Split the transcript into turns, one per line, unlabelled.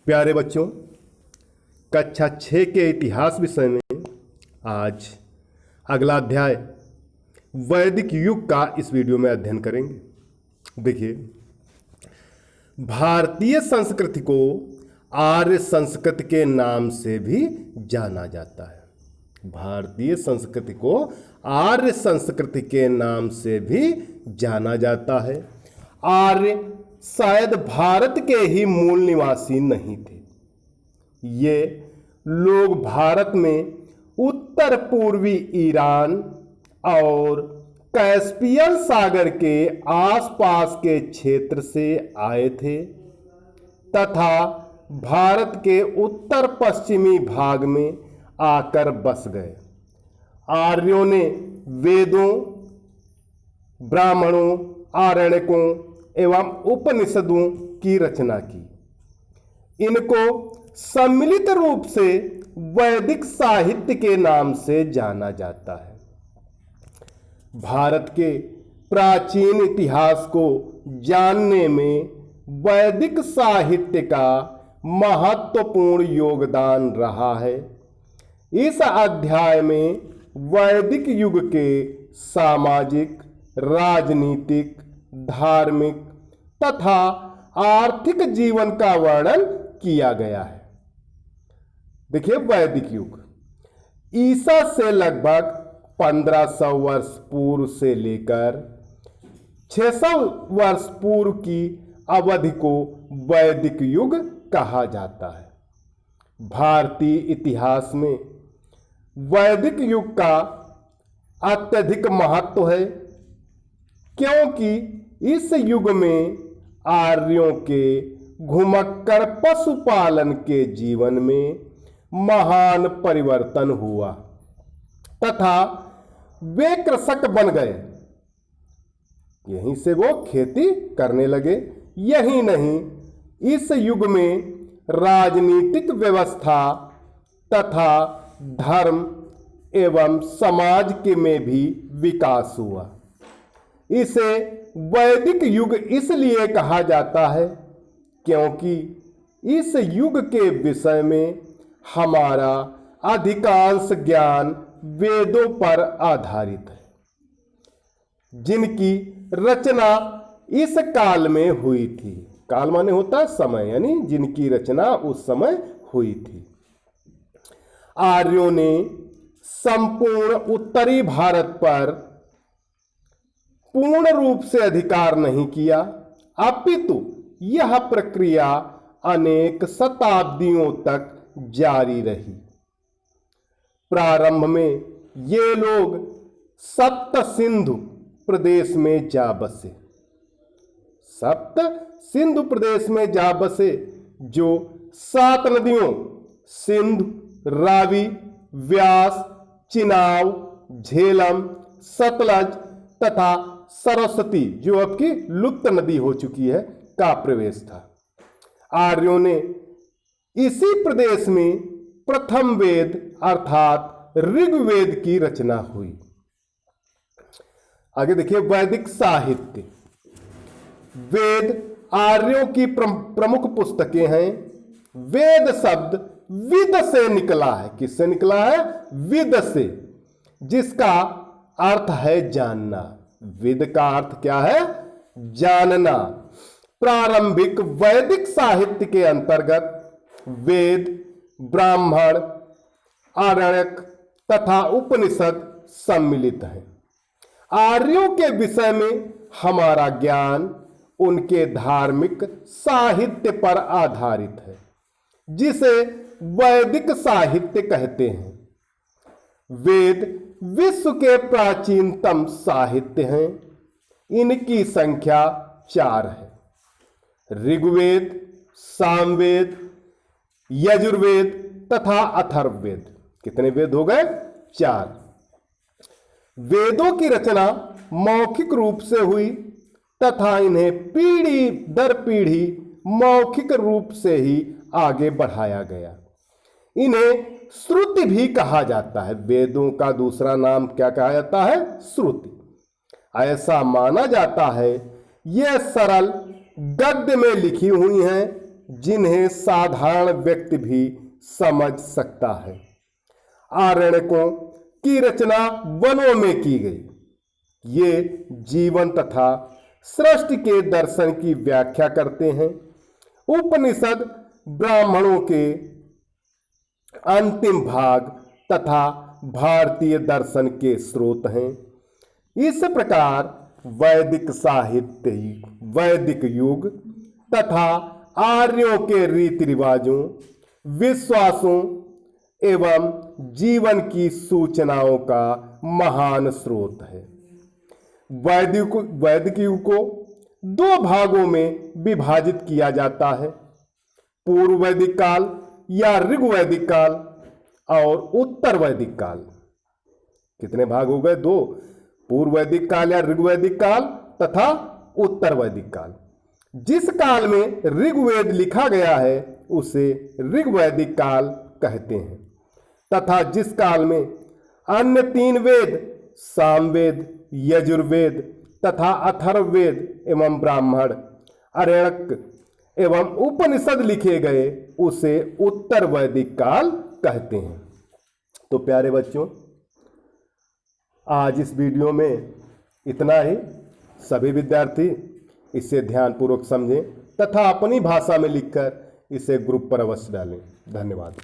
प्यारे बच्चों, कक्षा 6 के इतिहास विषय में आज अगला अध्याय वैदिक युग का इस वीडियो में अध्ययन करेंगे। देखिए, भारतीय संस्कृति को आर्य संस्कृति के नाम से भी जाना जाता है। भारतीय संस्कृति को आर्य संस्कृति के नाम से भी जाना जाता है। आर्य शायद भारत के ही मूल निवासी नहीं थे। ये लोग भारत में उत्तर पूर्वी ईरान और कैस्पियन सागर के आसपास के क्षेत्र से आए थे तथा भारत के उत्तर पश्चिमी भाग में आकर बस गए। आर्यों ने वेदों, ब्राह्मणों, आरण्यकों एवं उपनिषदों की रचना की। इनको सम्मिलित रूप से वैदिक साहित्य के नाम से जाना जाता है। भारत के प्राचीन इतिहास को जानने में वैदिक साहित्य का महत्वपूर्ण योगदान रहा है। इस अध्याय में वैदिक युग के सामाजिक, राजनीतिक, धार्मिक तथा आर्थिक जीवन का वर्णन किया गया है। देखिए, वैदिक युग ईसा से लगभग 1500 वर्ष पूर्व से लेकर 600 वर्ष पूर्व की अवधि को वैदिक युग कहा जाता है। भारतीय इतिहास में वैदिक युग का अत्यधिक महत्व है, क्योंकि इस युग में आर्यों के घुमक्कड़ पशुपालन के जीवन में महान परिवर्तन हुआ तथा वे कृषक बन गए। यहीं से वो खेती करने लगे। यही नहीं, इस युग में राजनीतिक व्यवस्था तथा धर्म एवं समाज के में भी विकास हुआ। इसे वैदिक युग इसलिए कहा जाता है क्योंकि इस युग के विषय में हमारा अधिकांश ज्ञान वेदों पर आधारित है, जिनकी रचना इस काल में हुई थी। काल माने होता है समय, यानी जिनकी रचना उस समय हुई थी। आर्यों ने संपूर्ण उत्तरी भारत पर पूर्ण रूप से अधिकार नहीं किया, अपितु यह प्रक्रिया अनेक शताब्दियों तक जारी रही। प्रारंभ में ये लोग सप्त सिंधु प्रदेश में जा बसे। सप्त सिंधु प्रदेश में जा बसे, जो 7 नदियों सिंधु, रावी, व्यास, चिनाब, झेलम, सतलज तथा सरस्वती, जो अब की लुप्त नदी हो चुकी है, का प्रवेश था। आर्यों ने इसी प्रदेश में प्रथम वेद अर्थात ऋग्वेद की रचना हुई। आगे देखिए, वैदिक साहित्य। वेद आर्यों की प्रमुख पुस्तकें हैं। वेद शब्द विद से निकला है। किससे निकला है? विद से, जिसका अर्थ है जानना। वेद का अर्थ क्या है? जानना। प्रारंभिक वैदिक साहित्य के अंतर्गत वेद, ब्राह्मण, आरण्यक तथा उपनिषद सम्मिलित हैं। आर्यों के विषय में हमारा ज्ञान उनके धार्मिक साहित्य पर आधारित है, जिसे वैदिक साहित्य कहते हैं। वेद विश्व के प्राचीनतम साहित्य हैं। इनकी संख्या 4 है: ऋग्वेद, सामवेद, यजुर्वेद तथा अथर्ववेद। कितने वेद हो गए? 4। वेदों की रचना मौखिक रूप से हुई तथा इन्हें पीढ़ी दर पीढ़ी मौखिक रूप से ही आगे बढ़ाया गया। इन्हें श्रुति भी कहा जाता है। वेदों का दूसरा नाम क्या कहा जाता है? श्रुति। ऐसा माना जाता है यह सरल गद्य में लिखी हुई हैं, जिन्हें साधारण व्यक्ति भी समझ सकता है। आरण्यकों की रचना वनों में की गई। ये जीवन तथा सृष्टि के दर्शन की व्याख्या करते हैं। उपनिषद ब्राह्मणों के अंतिम भाग तथा भारतीय दर्शन के स्रोत हैं। इस प्रकार वैदिक साहित्य, वैदिक युग तथा आर्यों के रीति रिवाजों, विश्वासों एवं जीवन की सूचनाओं का महान स्रोत है। वैदिक युग को दो भागों में विभाजित किया जाता है, पूर्व वैदिक काल या ऋग्वैदिक काल और उत्तर वैदिक काल। कितने भाग हो गए? दो, पूर्व वैदिक काल या ऋग्वैदिक काल तथा उत्तर वैदिक काल। जिस काल में ऋग्वेद लिखा गया है उसे ऋग्वैदिक काल कहते हैं तथा जिस काल में अन्य तीन वेद सामवेद, यजुर्वेद तथा अथर्ववेद एवं ब्राह्मण, आरण्यक एवं उपनिषद लिखे गए उसे उत्तर वैदिक काल कहते हैं। तो प्यारे बच्चों, आज इस वीडियो में इतना ही। सभी विद्यार्थी इसे ध्यानपूर्वक समझें तथा अपनी भाषा में लिखकर इसे ग्रुप पर अवश्य डालें। धन्यवाद।